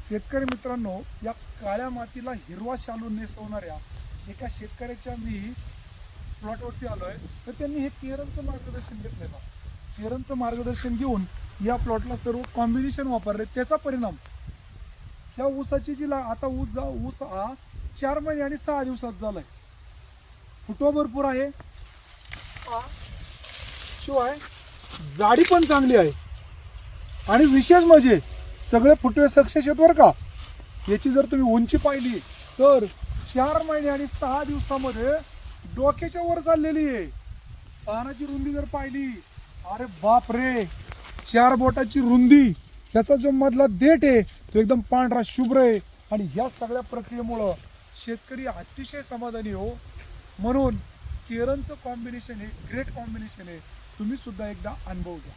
शेतकरी मित्रांनो, या काळ्या मातीला हिरवा शालू नेसवणाऱ्या एका शेतकऱ्याच्या मी प्लॉटवरती आलोय. तर त्यांनी हे केरनचं मार्गदर्शन घेतलेलं. केरनचं मार्गदर्शन घेऊन या प्लॉटला सर्व कॉम्बिनेशन वापरले. त्याचा परिणाम या ऊसाची जी आता ऊस हा 4 महिने आणि 6 दिवसात झालाय. फुटवा भरपूर आहे, शिवाय जाडी पण चांगली आहे. आणि विशेष म्हणजे सगळे फुटवे सक्सेस आहेत बरं का. याची जर तुम्ही उंची पाहिली तर 4 महिने आणि 6 दिवसामध्ये डोक्याच्या वर चाललेली आहे. पानाची रुंदी जर पाहिली, अरे बाप रे, 4 बोटाची रुंदी. ह्याचा जो मधला देठ आहे तो एकदम पांढरा शुभ्र आहे. आणि ह्या सगळ्या प्रक्रियेमुळं शेतकरी अतिशय समाधानी हो. म्हणून केरनचं कॉम्बिनेशन हे ग्रेट कॉम्बिनेशन आहे. तुम्ही सुद्धा एकदा अनुभव घ्या.